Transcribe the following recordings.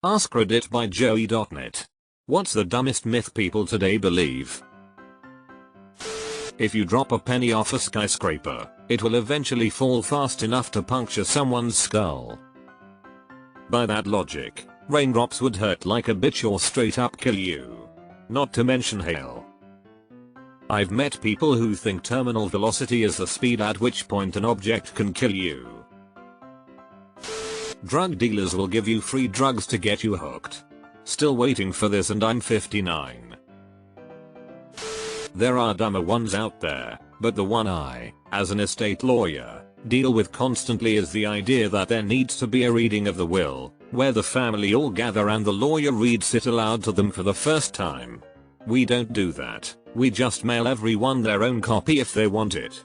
AskReddit by Joey.net. What's the dumbest myth people today believe? If you drop a penny off a skyscraper, it will eventually fall fast enough to puncture someone's skull. By that logic, raindrops would hurt like a bitch or straight up kill you. Not to mention hail. I've met people who think terminal velocity is the speed at which point an object can kill you. Drug dealers will give you free drugs to get you hooked. Still waiting for this and I'm 59. There are dumber ones out there, but the one I, as an estate lawyer, deal with constantly is the idea that there needs to be a reading of the will, where the family all gather and the lawyer reads it aloud to them for the first time. We don't do that, we just mail everyone their own copy if they want it.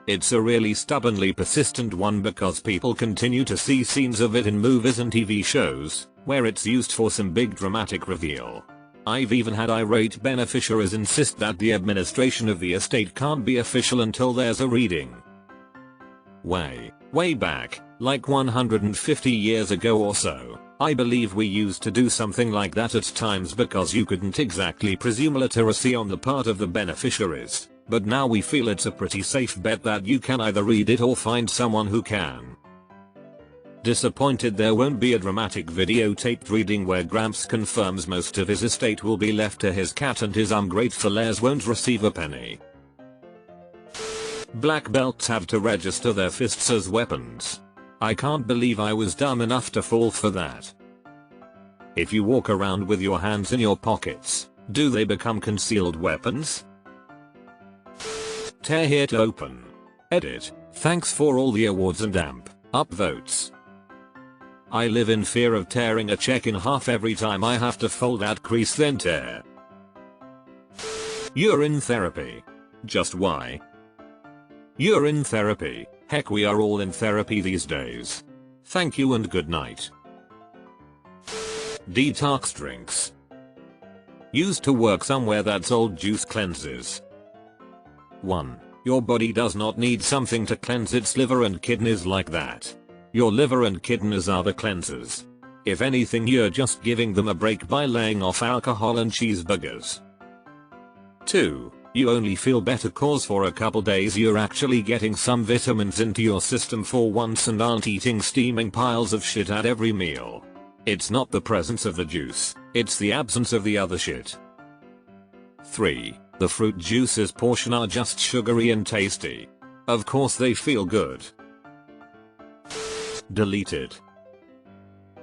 It's a really stubbornly persistent one because people continue to see scenes of it in movies and TV shows, where it's used for some big dramatic reveal. I've even had irate beneficiaries insist that the administration of the estate can't be official until there's a reading. Way back, like 150 years ago or so, I believe we used to do something like that at times because you couldn't exactly presume literacy on the part of the beneficiaries. But now we feel it's a pretty safe bet that you can either read it or find someone who can. Disappointed there won't be a dramatic videotaped reading where Gramps confirms most of his estate will be left to his cat and his ungrateful heirs won't receive a penny. Black belts have to register their fists as weapons. I can't believe I was dumb enough to fall for that. If you walk around with your hands in your pockets, do they become concealed weapons? Tear here to open. Edit. Thanks for all the awards and amp up votes. I live in fear of tearing a check in half every time I have to fold out crease then tear. You're in therapy. Just why? You're in therapy. Heck, we are all in therapy these days. Thank you and good night. Detox drinks. Used to work somewhere that sold juice cleanses. 1. Your body does not need something to cleanse its liver and kidneys like that. Your liver and kidneys are the cleansers. If anything, you're just giving them a break by laying off alcohol and cheeseburgers. 2. You only feel better cause for a couple days you're actually getting some vitamins into your system for once and aren't eating steaming piles of shit at every meal. It's not the presence of the juice, it's the absence of the other shit. 3. The fruit juices portion are just sugary and tasty. Of course they feel good. Deleted.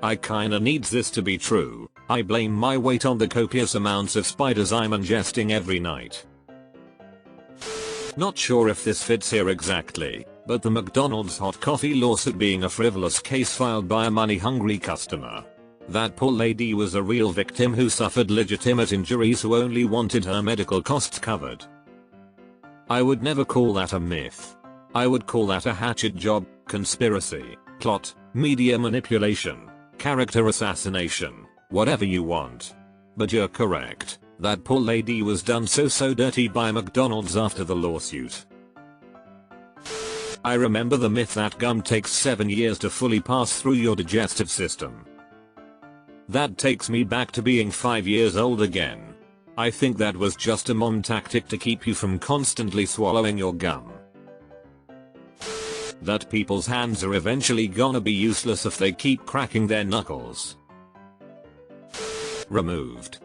I kinda needs this to be true. I blame my weight on the copious amounts of spiders I'm ingesting every night. Not sure if this fits here exactly, but the McDonald's hot coffee lawsuit being a frivolous case filed by a money-hungry customer. That poor lady was a real victim who suffered legitimate injuries who only wanted her medical costs covered. I would never call that a myth. I would call that a hatchet job, conspiracy, plot, media manipulation, character assassination, whatever you want. But you're correct, that poor lady was done so dirty by McDonald's after the lawsuit. I remember the myth that gum takes 7 years to fully pass through your digestive system. That takes me back to being 5 years old again. I think that was just a mom tactic to keep you from constantly swallowing your gum. That people's hands are eventually gonna be useless if they keep cracking their knuckles. Removed.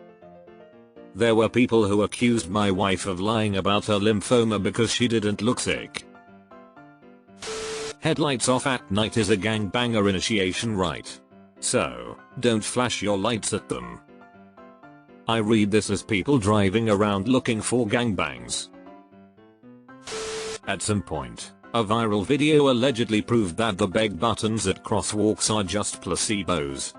There were people who accused my wife of lying about her lymphoma because she didn't look sick. Headlights off at night is a gangbanger initiation rite. So, don't flash your lights at them. I read this as people driving around looking for gangbangs. At some point, a viral video allegedly proved that the beg buttons at crosswalks are just placebos.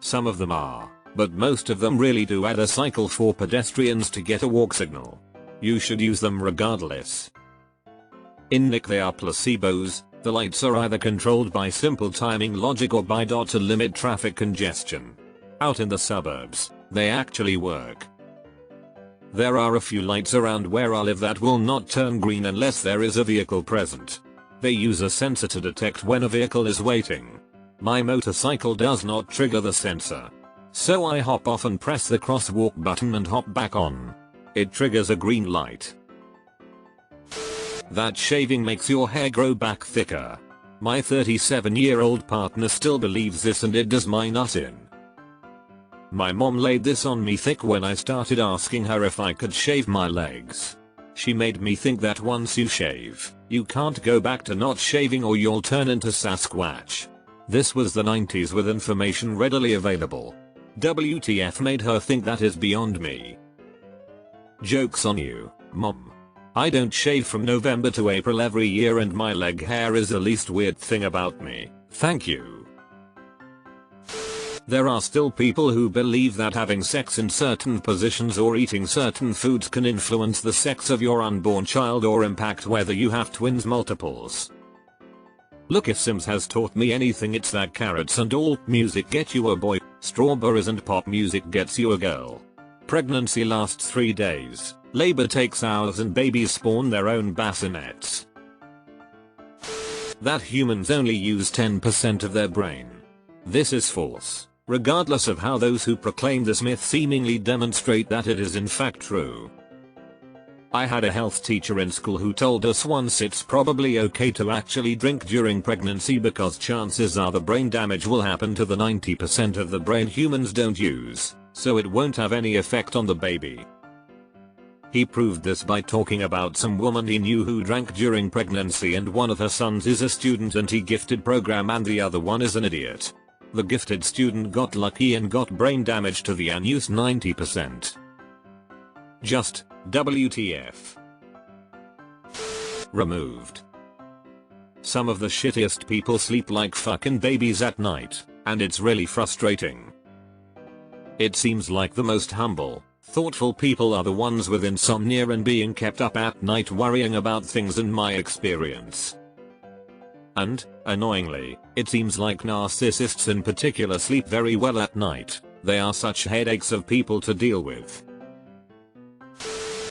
Some of them are, but most of them really do add a cycle for pedestrians to get a walk signal. You should use them regardless. In Nick, they are placebos. The lights are either controlled by simple timing logic or by dot to limit traffic congestion. Out in the suburbs, they actually work. There are a few lights around where I live that will not turn green unless there is a vehicle present. They use a sensor to detect when a vehicle is waiting. My motorcycle does not trigger the sensor. So I hop off and press the crosswalk button and hop back on. It triggers a green light. That shaving makes your hair grow back thicker. My 37-year-old partner still believes this and it does my nut in. My mom laid this on me thick when I started asking her if I could shave my legs. She made me think that once you shave, you can't go back to not shaving or you'll turn into Sasquatch. This was the 90s with information readily available. WTF made her think that is beyond me. Joke's on you, mom. I don't shave from November to April every year and my leg hair is the least weird thing about me. Thank you. There are still people who believe that having sex in certain positions or eating certain foods can influence the sex of your unborn child or impact whether you have twins multiples. Look, if Sims has taught me anything, it's that carrots and alt music get you a boy, strawberries and pop music gets you a girl. Pregnancy lasts 3 days, labor takes hours and babies spawn their own bassinets. That humans only use 10% of their brain. This is false, regardless of how those who proclaim this myth seemingly demonstrate that it is in fact true. I had a health teacher in school who told us once it's probably okay to actually drink during pregnancy because chances are the brain damage will happen to the 90% of the brain humans don't use, so it won't have any effect on the baby. He proved this by talking about some woman he knew who drank during pregnancy and one of her sons is a student and he gifted program and the other one is an idiot. The gifted student got lucky and got brain damage to the unused 90%. Just WTF. Removed. Some of the shittiest people sleep like fucking babies at night, and it's really frustrating. It seems like the most humble, thoughtful people are the ones with insomnia and being kept up at night worrying about things in my experience. And, annoyingly, it seems like narcissists in particular sleep very well at night. They are such headaches of people to deal with.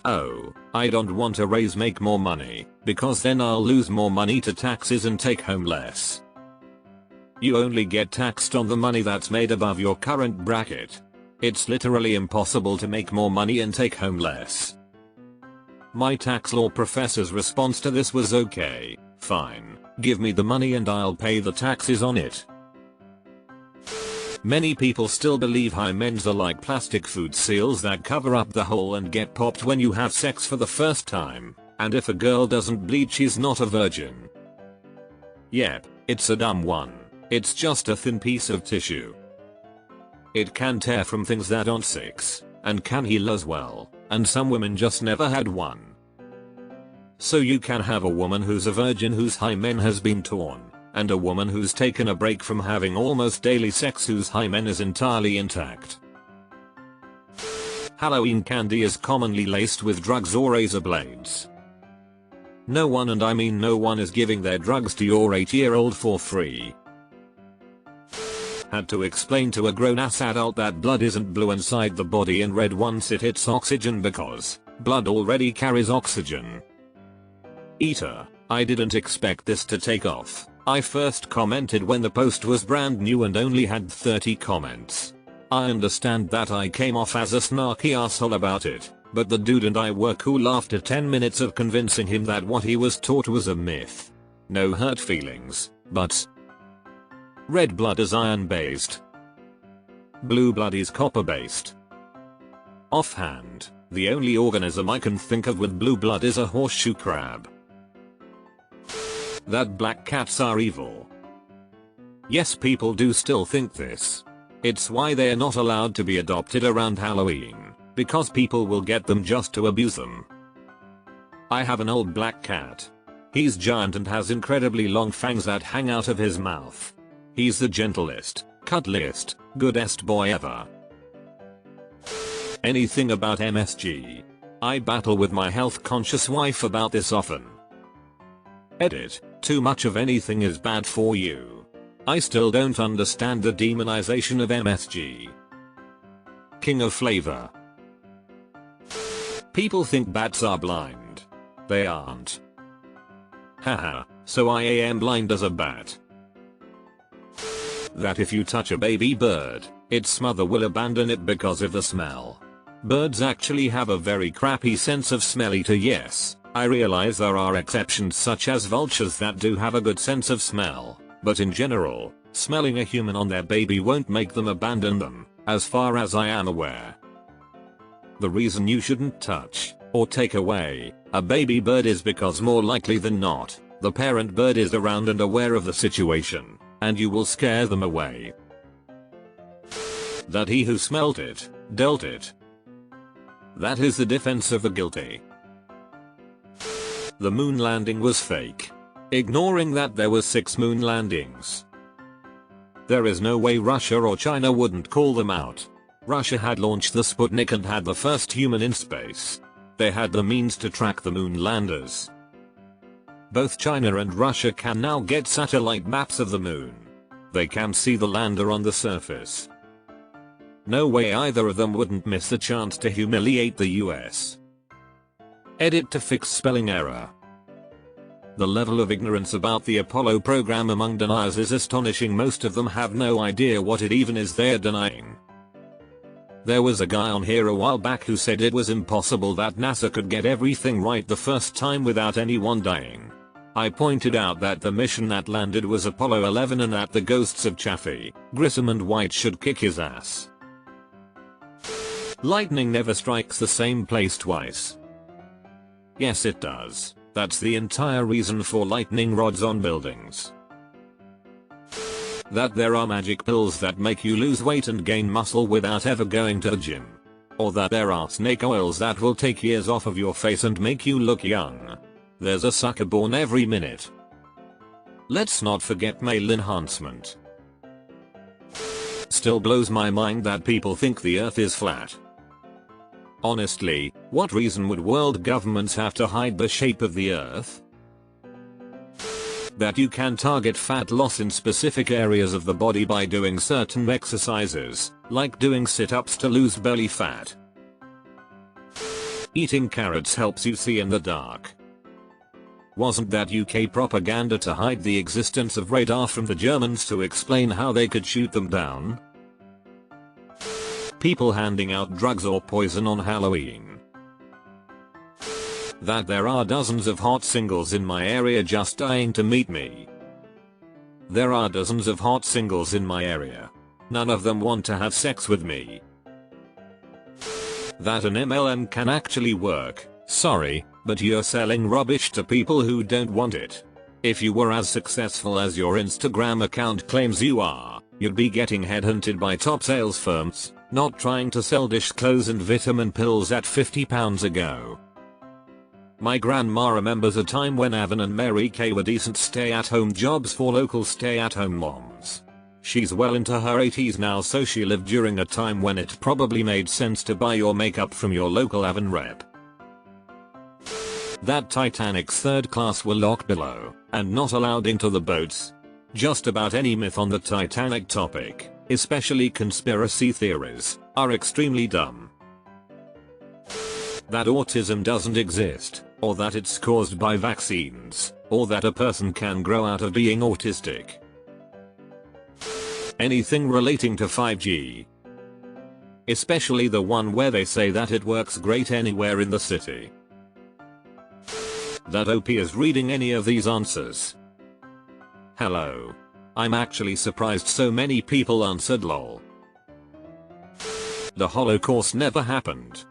Oh, I don't want to make more money, because then I'll lose more money to taxes and take home less. You only get taxed on the money that's made above your current bracket. It's literally impossible to make more money and take home less. My tax law professor's response to this was okay, fine, give me the money and I'll pay the taxes on it. Many people still believe hymens are like plastic food seals that cover up the hole and get popped when you have sex for the first time, and if a girl doesn't bleed she's not a virgin. Yep, it's a dumb one. It's just a thin piece of tissue. It can tear from things that aren't sex, and can heal as well, and some women just never had one. So you can have a woman who's a virgin whose hymen has been torn, and a woman who's taken a break from having almost daily sex whose hymen is entirely intact. Halloween candy is commonly laced with drugs or razor blades. No one, and I mean no one, is giving their drugs to your 8-year-old for free. Had to explain to a grown-ass adult that blood isn't blue inside the body and red once it hits oxygen because blood already carries oxygen. Eater, I didn't expect this to take off. I first commented when the post was brand new and only had 30 comments. I understand that I came off as a snarky asshole about it, but the dude and I were cool after 10 minutes of convincing him that what he was taught was a myth. No hurt feelings, but red blood is iron based. Blue blood is copper based. Offhand, the only organism I can think of with blue blood is a horseshoe crab. That black cats are evil. Yes, people do still think this. It's why they're not allowed to be adopted around Halloween, because people will get them just to abuse them. I have an old black cat. He's giant and has incredibly long fangs that hang out of his mouth. He's the gentlest, cuddliest, goodest boy ever. Anything about MSG? I battle with my health conscious wife about this often. Edit, too much of anything is bad for you. I still don't understand the demonization of MSG. King of flavor. People think bats are blind. They aren't. Haha, so I am blind as a bat. That if you touch a baby bird, its mother will abandon it because of the smell. Birds actually have a very crappy sense of smell either. Yes, I realize there are exceptions such as vultures that do have a good sense of smell, but in general, smelling a human on their baby won't make them abandon them, as far as I am aware. The reason you shouldn't touch, or take away, a baby bird is because more likely than not, the parent bird is around and aware of the situation, and you will scare them away. That he who smelt it, dealt it. That is the defense of the guilty. The moon landing was fake. Ignoring that there were 6 moon landings. There is no way Russia or China wouldn't call them out. Russia had launched the Sputnik and had the first human in space. They had the means to track the moon landers. Both China and Russia can now get satellite maps of the moon. They can see the lander on the surface. No way either of them wouldn't miss the chance to humiliate the US. Edit to fix spelling error. The level of ignorance about the Apollo program among deniers is astonishing. Most of them have no idea what it even is they're denying. There was a guy on here a while back who said it was impossible that NASA could get everything right the first time without anyone dying. I pointed out that the mission that landed was Apollo 11 and that the ghosts of Chaffee, Grissom and White should kick his ass. Lightning never strikes the same place twice. Yes, it does. That's the entire reason for lightning rods on buildings. That there are magic pills that make you lose weight and gain muscle without ever going to a gym. Or that there are snake oils that will take years off of your face and make you look young. There's a sucker born every minute. Let's not forget male enhancement. Still blows my mind that people think the earth is flat. Honestly, what reason would world governments have to hide the shape of the earth? That you can target fat loss in specific areas of the body by doing certain exercises, like doing sit-ups to lose belly fat. Eating carrots helps you see in the dark. Wasn't that UK propaganda to hide the existence of radar from the Germans to explain how they could shoot them down? People handing out drugs or poison on Halloween. That there are dozens of hot singles in my area just dying to meet me. There are dozens of hot singles in my area. None of them want to have sex with me. That an MLM can actually work. Sorry, but you're selling rubbish to people who don't want it. If you were as successful as your Instagram account claims you are, you'd be getting headhunted by top sales firms, not trying to sell dish clothes and vitamin pills at £50 ago. My grandma remembers a time when Evan and Mary Kay were decent stay-at-home jobs for local stay-at-home moms. She's well into her 80s now, so she lived during a time when it probably made sense to buy your makeup from your local Avon rep. That Titanic's third class were locked below and not allowed into the boats. Just about any myth on the Titanic topic, especially conspiracy theories, are extremely dumb. That autism doesn't exist, or that it's caused by vaccines, or that a person can grow out of being autistic. Anything relating to 5G. Especially the one where they say that it works great anywhere in the city. That OP is reading any of these answers. Hello. I'm actually surprised so many people answered lol. The Holocaust never happened.